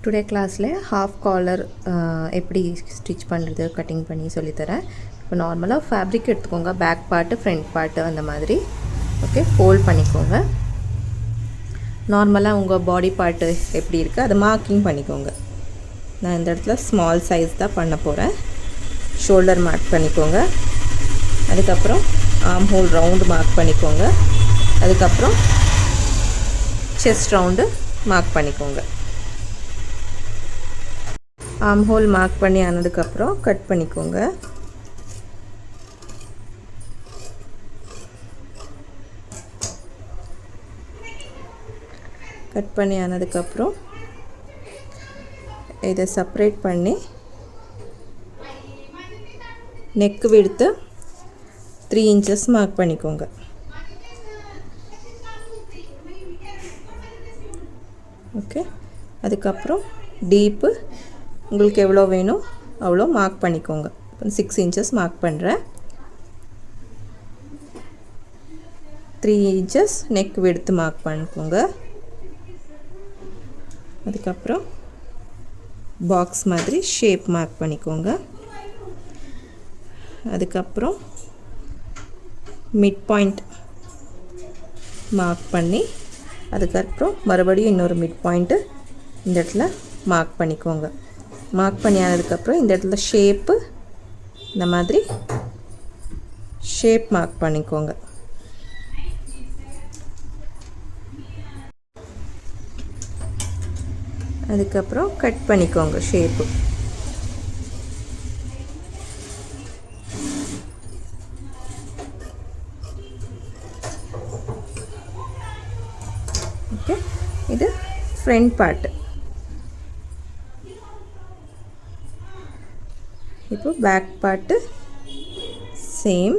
Today கிளாஸில் half collar எப்படி stitch பண்ணுறது கட்டிங் பண்ணி சொல்லித்தரேன். இப்போ நார்மலாக ஃபேப்ரிக் எடுத்துக்கோங்க, பேக் பார்ட்டு ஃப்ரண்ட் பார்ட்டு அந்த மாதிரி. ஓகே, ஃபோல்ட் பண்ணிக்கோங்க. நார்மலாக உங்கள் பாடி பார்ட்டு எப்படி இருக்குது அதை மார்க்கிங் பண்ணிக்கோங்க. நான் இந்த இடத்துல ஸ்மால் சைஸ் தான் பண்ண போகிறேன். ஷோல்டர் மார்க் பண்ணிக்கோங்க. அதுக்கப்புறம் ஆர்ம் ஹோல் ரவுண்டு மார்க் பண்ணிக்கோங்க. அதுக்கப்புறம் செஸ்ட் ரவுண்டு மார்க் பண்ணிக்கோங்க. ஆர்ம் ஹோல் மார்க் பண்ணி ஆனதுக்கப்புறம் கட் பண்ணிக்கோங்க. கட் பண்ணி ஆனதுக்கப்புறம் இதை செப்பரேட் பண்ணி நெக் விட்த்து 3 inches மார்க் பண்ணிக்கோங்க. ஓகே, அதுக்கப்புறம் டீப்பு உங்களுக்கு எவ்வளோ வேணும் அவ்வளோ மார்க் பண்ணிக்கோங்க. 6 inches மார்க் பண்ணுறேன். 3 inches நெக் விட்த்து மார்க் பண்ணிக்கோங்க. அதுக்கப்புறம் பாக்ஸ் மாதிரி ஷேப் மார்க் பண்ணிக்கோங்க. அதுக்கப்புறம் மிட் பாயிண்ட் மார்க் பண்ணி அதுக்கப்புறம் மறுபடியும் இன்னொரு மிட் பாயிண்ட்டு இந்த இடத்துல மார்க் பண்ணிக்கோங்க. மார்க் பண்ணி ஆனதுக்கப்புறம் இந்த இடத்துல ஷேப்பு இந்த மாதிரி ஷேப் மார்க் பண்ணிக்கோங்க. அதுக்கப்புறம் கட் பண்ணிக்கோங்க ஷேப்பு. ஓகே, இது ஃப்ரண்ட் பார்ட்டு. இப்போ back part same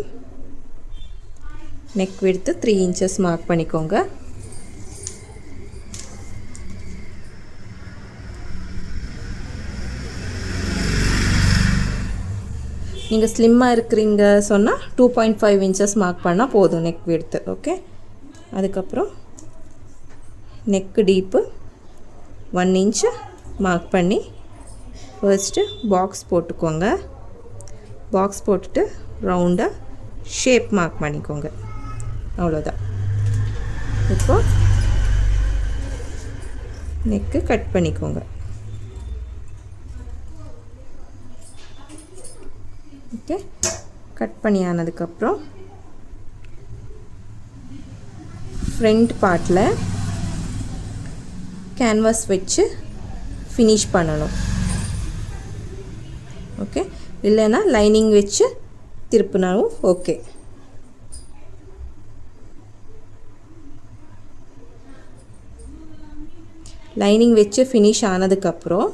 neck width 3 inches mark பண்ணிக்கோங்க. நீங்கள் ஸ்லிம்மாக இருக்கிறீங்க சொன்னால் 2.5 inches மார்க் பண்ணால் போதும் நெக் விட்த்து. ஓகே, அதுக்கப்புறம் நெக்கு டீப்பு 1 inch மார்க் பண்ணி ஃபர்ஸ்ட்டு பாக்ஸ் போட்டுக்கோங்க. பாக்ஸ் போட்டுட்டு ரவுண்டாக ஷேப் மார்க் பண்ணிக்கோங்க. அவ்வளோதான். இப்போ நெக்கு கட் பண்ணிக்கோங்க. ஓகே, கட் பண்ணி ஆனதுக்கப்புறம் ஃப்ரண்ட் பார்ட்டில் கேன்வாஸ் வச்சு ஃபினிஷ் பண்ணணும். ஓகே, இல்லைன்னா லைனிங் வச்சு திருப்பினாலும் ஓகே. லைனிங் வச்சு ஃபினிஷ் ஆனதுக்கப்புறம்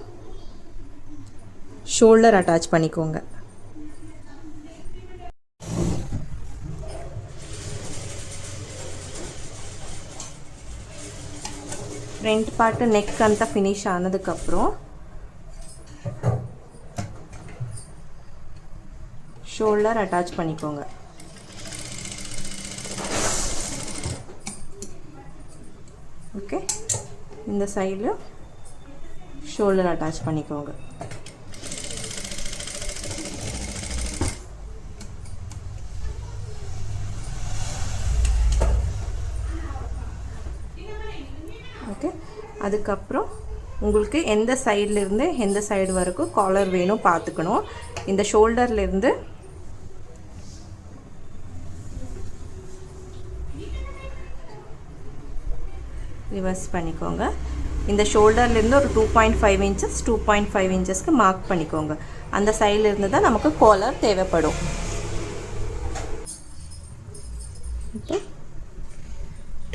ஷோல்டர் அட்டாச் பண்ணிக்கோங்க. ಫ್ರಂಟ್ ಪಾರ್ಟ್ ನೆಕ್ ಅಂತ ಫಿನಿಶ್ ಆನದಕ್ಕப்புறம் ஷோல்டர் அட்டாச் பண்ணிக்கோங்க. ஓகே, இந்த சைடில் ஷோல்டர் அட்டாச் பண்ணிக்கோங்க. ஓகே, அதுக்கப்புறம் உங்களுக்கு எந்த சைட்லேருந்து எந்த சைடு வரைக்கும் காலர் வேணும் பார்த்துக்கணும். இந்த ஷோல்டர்லேருந்து ரிவர்ஸ் பண்ணிக்கோங்க. இந்த ஷோல்டர்லேருந்து ஒரு 2.5 inches 2.5 inchesக்கு மார்க் பண்ணிக்கோங்க. அந்த சைட்லேருந்து தான் நமக்கு காலர் தேவைப்படும். இப்போ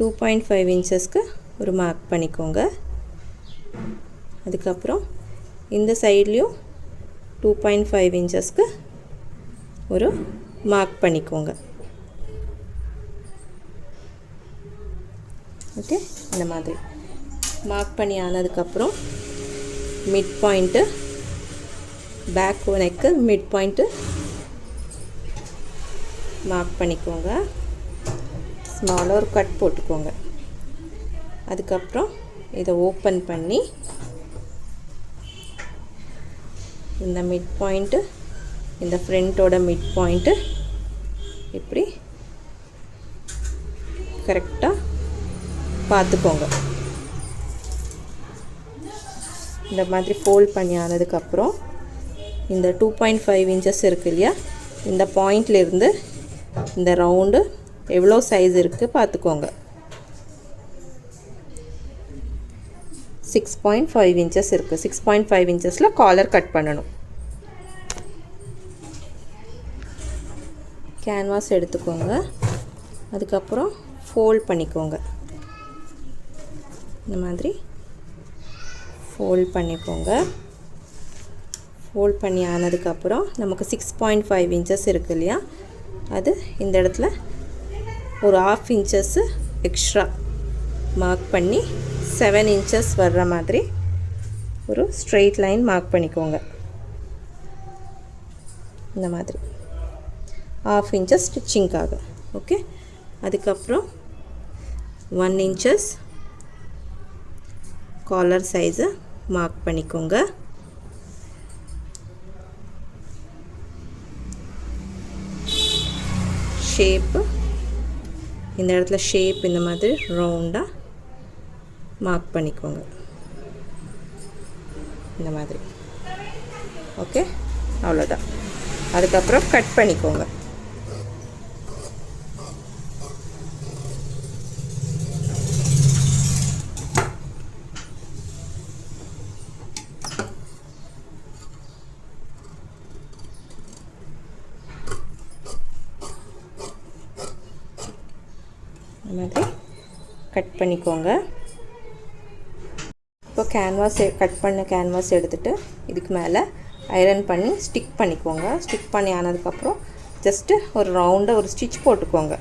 2.5 inchesக்கு ஒரு மார்க் பண்ணிக்கோங்க. அதுக்கப்புறம் இந்த சைட்லேயும் 2.5 inchesக்கு ஒரு மார்க் பண்ணிக்கோங்க. ஓகே, இந்த மாதிரி மார்க் பண்ணி ஆனதுக்கப்புறம் mid point back neck mid point mark பண்ணிக்கோங்க. ஸ்மாலாக ஒரு கட் போட்டுக்கோங்க. அதுக்கப்புறம் இதை ஓப்பன் பண்ணி இந்த மிட் பாயிண்ட்டு, இந்த ஃப்ரண்ட்டோட மிட் பாயிண்ட்டு இப்படி கரெக்டாக பார்த்துக்கோங்க. இந்த மாதிரி ஃபோல்ட் பண்ணி ஆனதுக்கப்புறம் இந்த 2.5 இன்ச்சஸ் இருக்குது இல்லையா, இந்த பாயிண்ட்லேருந்து இந்த ரவுண்டு எவ்வளோ சைஸ் இருக்குது பார்த்துக்கோங்க. 6.5 இன்ச்சஸ் இருக்குது. 6.5 இன்ச்சஸில் காலர் கட் பண்ணணும். கேன்வாஸ் எடுத்துக்கோங்க. அதுக்கப்புறம் ஃபோல்ட் பண்ணிக்கோங்க. இந்த மாதிரி ஃபோல்ட் பண்ணிக்கோங்க. ஃபோல்ட் பண்ணி ஆனதுக்கப்புறம் நமக்கு 6.5 இன்ச்சஸ் இருக்குது இல்லையா, அது இந்த இடத்துல ஒரு 1/2 இன்ச்சஸ்ஸு எக்ஸ்ட்ரா மார்க் பண்ணி 7 இன்ச்சஸ் வர்ற மாதிரி ஒரு ஸ்ட்ரெயிட் லைன் மார்க் பண்ணிக்கோங்க. இந்த மாதிரி 1/2 இன்ச்சஸ் ஸ்டிச்சிங்காக. ஓகே. அதுக்கப்புறம் 1 இன்ச்சஸ் காலர் சைஸை மார்க் பண்ணிக்கோங்க. ஷேப்பு இந்த இடத்துல ஷேப் இந்த மாதிரி ரவுண்டாக மார்க் பண்ணிக்கோங்க. இந்த மாதிரி. ஓகே, அவ்வளோதான். அதுக்கப்புறம் கட் பண்ணிக்கோங்க. இந்த மாதிரி கட் பண்ணிக்கோங்க. இப்போ கட் பண்ண கேன்வாஸ் எடுத்துகிட்டு இதுக்கு மேலே ஐரன் பண்ணி ஸ்டிக் பண்ணிக்கோங்க. ஸ்டிக் பண்ணி ஆனதுக்கப்புறம் ஜஸ்ட்டு ஒரு ரவுண்டாக ஒரு ஸ்டிச் போட்டுக்கோங்க.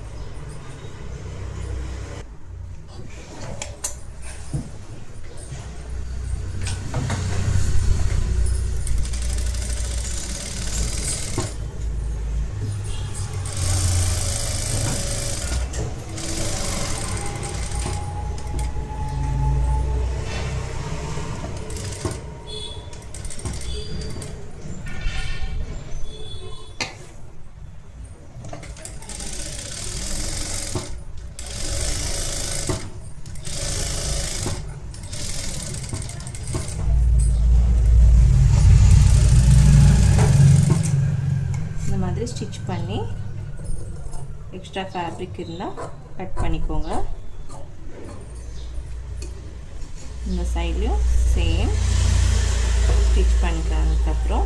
ஸ்டிச் பண்ணி எக்ஸ்ட்ரா ஃபேப்ரிக் இருந்தால் கட் பண்ணிக்கோங்க. இந்த சைட்லையும் சேம் ஸ்டிச் பண்ணிக்கிறதுக்கப்புறம்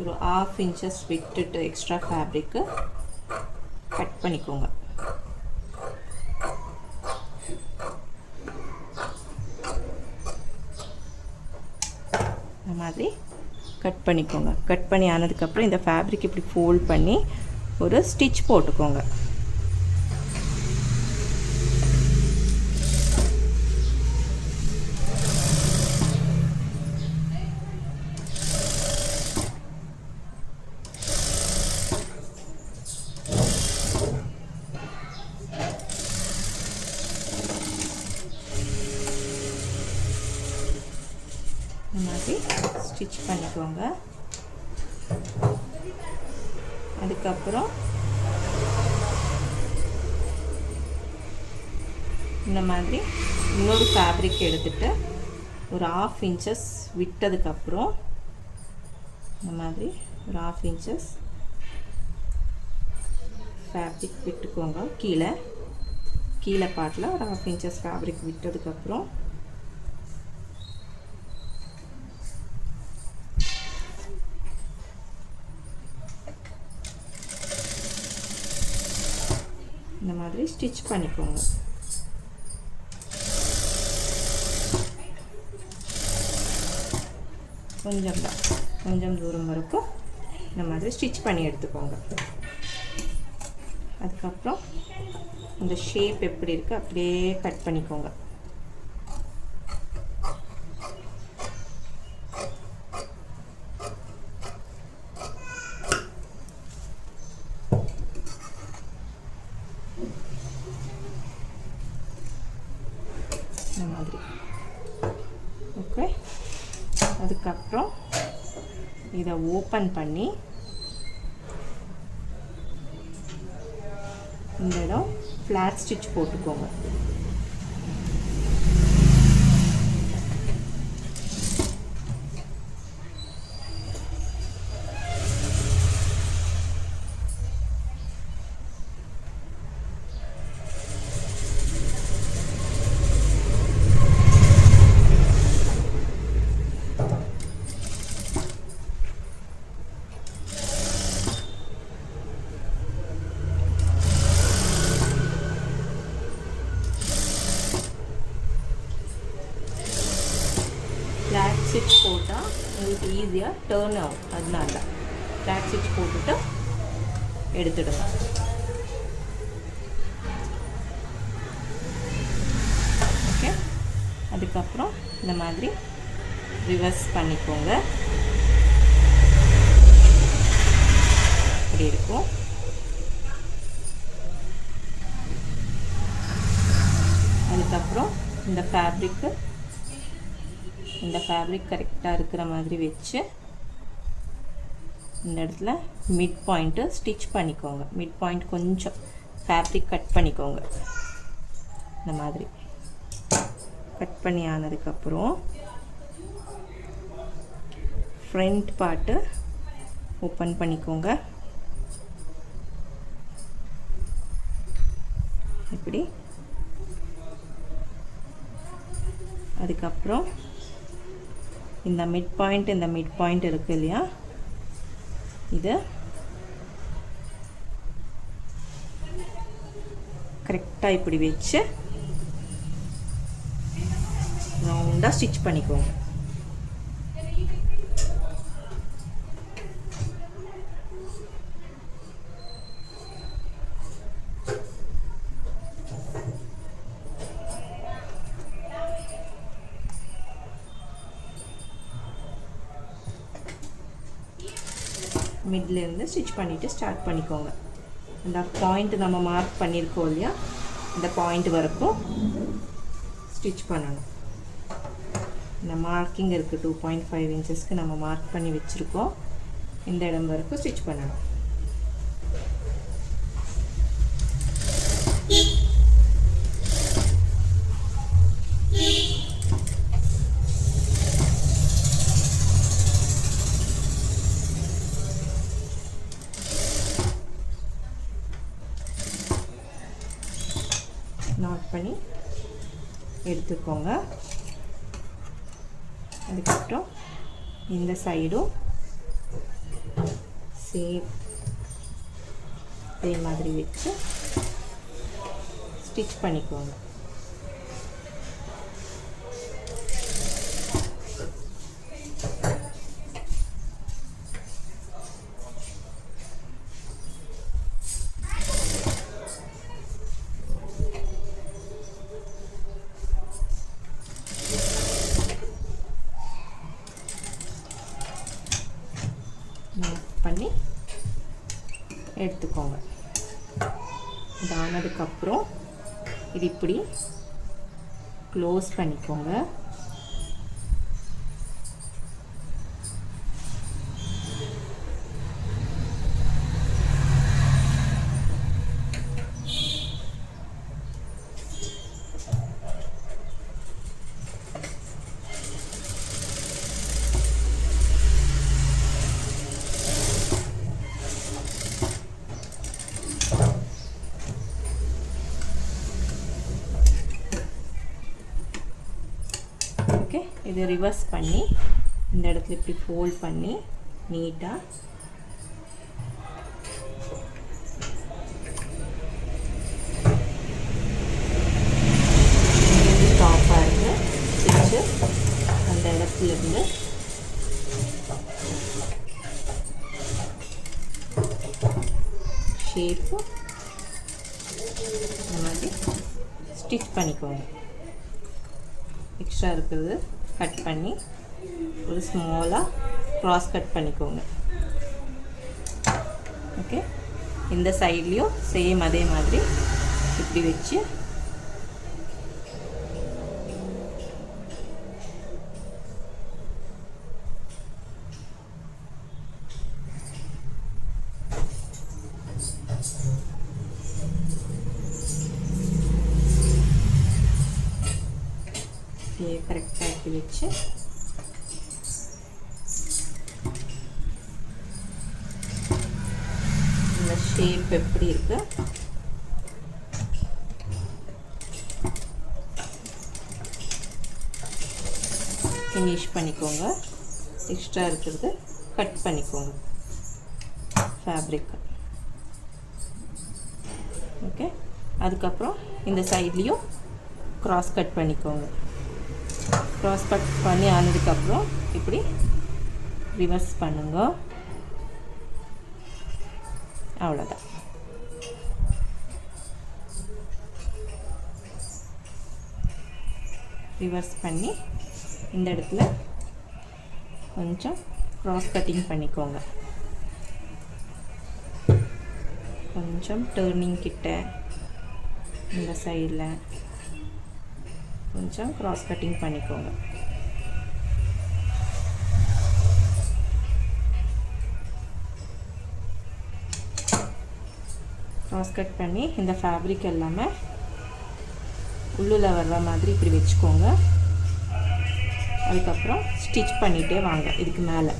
ஒரு 1/2 இன்ச்சஸ் விட்டுட்டு எக்ஸ்ட்ரா ஃபேப்ரிக்கு கட் பண்ணிக்கோங்க. இந்த மாதிரி கட் பண்ணிக்கோங்க. கட் பண்ணி ஆனதுக்கப்புறம் இந்த ஃபேப்ரிக் இப்படி ஃபோல்ட் பண்ணி ஒரு ஸ்டிச் போட்டுக்கோங்க. இந்த மாதிரி ஸ்டிச் பண்ணிக்கோங்க. அதுக்கப்புறம் இந்த மாதிரி இன்னொரு ஃபேப்ரிக் எடுத்துகிட்டு ஒரு 1/2 இன்ச்சஸ் விட்டதுக்கப்புறம் இந்த மாதிரி ஒரு 1/2 இன்ச்சஸ் ஃபேப்ரிக் விட்டுக்கோங்க. கீழே பார்ட்டில் ஒரு 1/2 இன்ச்சஸ் ஃபேப்ரிக் விட்டதுக்கப்புறம் இந்த மாதிரி ஸ்டிச் பண்ணிக்கோங்க. கொஞ்சம் தூரம் வரைக்கும் இந்த மாதிரி ஸ்டிச் பண்ணி எடுத்துக்கோங்க. அதுக்கப்புறம் இந்த ஷேப் எப்படி இருக்குது அப்படியே கட் பண்ணிக்கோங்க. இந்த மாதிரி. ஓகே. அதுக்கப்புறம் இதை ஓப்பன் பண்ணி இந்த இடம் ஃப்ளாட் ஸ்டிச் போட்டுக்கோங்க. ஃப்ளாட் ஸ்டிச் போட்டால் உங்களுக்கு ஈஸியாக டேர்ன் ஆகும். அதனால ஃப்ளாட் ஸ்டிச் போட்டுட்டு எடுத்துடுங்க. ஓகே, அதுக்கப்புறம் இந்த மாதிரி ரிவர்ஸ் பண்ணிக்கோங்க. இப்படி இருக்கும். அதுக்கப்புறம் இந்த ஃபேப்ரிக் கரெக்டாக இருக்கிற மாதிரி வச்சு இந்த இடத்துல மிட் பாயிண்ட்டு ஸ்டிச் பண்ணிக்கோங்க. மிட் பாயிண்ட் கொஞ்சம் ஃபேப்ரிக் கட் பண்ணிக்கோங்க. இந்த மாதிரி கட் பண்ணி ஆனதுக்கப்புறம் ஃப்ரண்ட் பார்ட்டு ஓப்பன் பண்ணிக்கோங்க. இப்படி. அதுக்கப்புறம் இந்த மிட் பாயிண்ட் இருக்குது இல்லையா, இது கரெக்டாக இப்படி வச்சு ரவுண்டாக ஸ்டிச் பண்ணிக்கோங்க. மிட்லேருந்து ஸ்டிச் பண்ணிவிட்டு ஸ்டார்ட் பண்ணிக்கோங்க. அந்த பாயிண்ட் நம்ம மார்க் பண்ணியிருக்கோம் இல்லையா, இந்த பாயிண்ட் வரைக்கும் ஸ்டிச் பண்ணணும். இந்த மார்க்கிங் இருக்குது 2.5 இன்ச்சஸ்க்கு நம்ம மார்க் பண்ணி வச்சுருக்கோம். இந்த இடம் வரைக்கும் ஸ்டிச் பண்ணணும். நாட் பண்ணி எடுத்துக்கோங்க. அதுக்கப்புறம் இந்த சைடும் சேம் இதே மாதிரி வச்சு ஸ்டிச் பண்ணிக்கோங்க. பண்ணி எடுத்துக்கோங்க. இதானதுக்கப்புறம் இது இப்படி க்ளோஸ் பண்ணிக்கோங்க. ஓகே, இது ரிவர்ஸ் பண்ணி இந்த இடத்துல இப்படி ஃபோல்ட் பண்ணி நீட்டாக டாப்பாக இருந்து ஸ்டிச்சு அந்த இடத்துலேருந்து ஷேப்பு இந்த மாதிரி ஸ்டிச் பண்ணிக்கோங்க. எக்ஸ்ட்ரா இருக்கிறது கட் பண்ணி ஒரு ஸ்மாலாக க்ராஸ் கட் பண்ணிக்கோங்க. ஓகே, இந்த சைட்லேயும் சேம் அதே மாதிரி இப்படி வச்சு ஷேப் எப்படி இருக்கு ஃபினிஷ் பண்ணிக்கோங்க. எக்ஸ்ட்ரா இருக்கிறது கட் பண்ணிக்கோங்க ஃபேப்ரிக். ஓகே, அதுக்கப்புறம் இந்த சைட்லேயும் க்ராஸ் கட் பண்ணிக்கோங்க. க்ராஸ் கட் பண்ணி ஆனதுக்கப்புறம் இப்படி ரிவர்ஸ் பண்ணுங்க. அவ்வளோதான். ரிவர்ஸ் பண்ணி இந்த இடத்துல கொஞ்சம் க்ராஸ் கட்டிங் பண்ணிக்கோங்க. கொஞ்சம் டர்னிங் கிட்ட இந்த சைடில் கொஞ்சம் க்ராஸ் கட்டிங் பண்ணிக்கோங்க. க்ராஸ் கட் பண்ணி இந்த ஃபேப்ரிக் எல்லாமே உள்ளுல வர்ற மாதிரி இப்படி வச்சுக்கோங்க. அதுக்கப்புறம் ஸ்டிச் பண்ணிகிட்டே வாங்க. இதுக்கு மேலே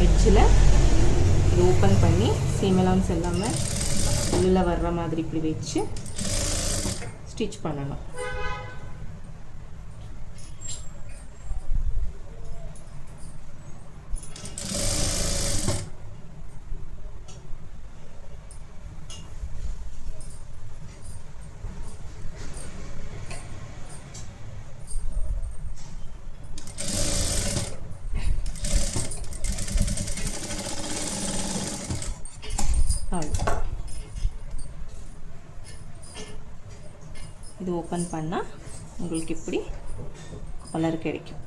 எட்ஜில் இது ஓப்பன் பண்ணி சீம் அலவுன்ஸ் எல்லாமே உள்ளுல வர்ற மாதிரி இப்படி வச்சு ஸ்டிச் பண்ணணும். இது ஓப்பன் பண்ணால் உங்களுக்கு இப்படி கலர் கிடைக்கும்.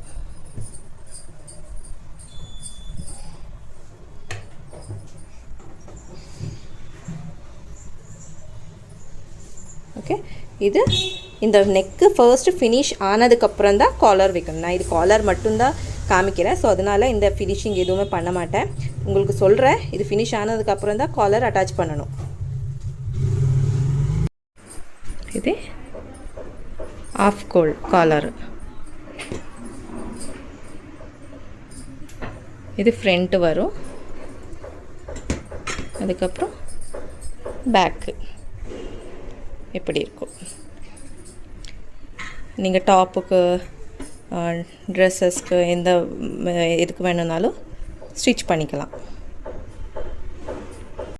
ஓகே, இது இந்த நெக்கு ஃபர்ஸ்ட்டு ஃபினிஷ் ஆனதுக்கப்புறம் தான் காலர் வைக்கணும். நான் இது காலர் மட்டும்தான் காமிக்கிறேன். ஸோ அதனால் இந்த ஃபினிஷிங் எதுவுமே பண்ண மாட்டேன். உங்களுக்கு சொல்கிறேன், இது ஃபினிஷ் ஆனதுக்கப்புறம் தான் காலர் அட்டாச் பண்ணணும். இது ஆஃப் காலர். இது ஃப்ரண்ட்டு வரும். அதுக்கப்புறம் பேக்கு எப்படி இருக்கும். நீங்கள் டாப்புக்கு ட்ரெஸ்ஸஸ்க்கு எந்த இதுக்கு வேணும்னாலும் ஸ்டிச் பண்ணிக்கலாம்.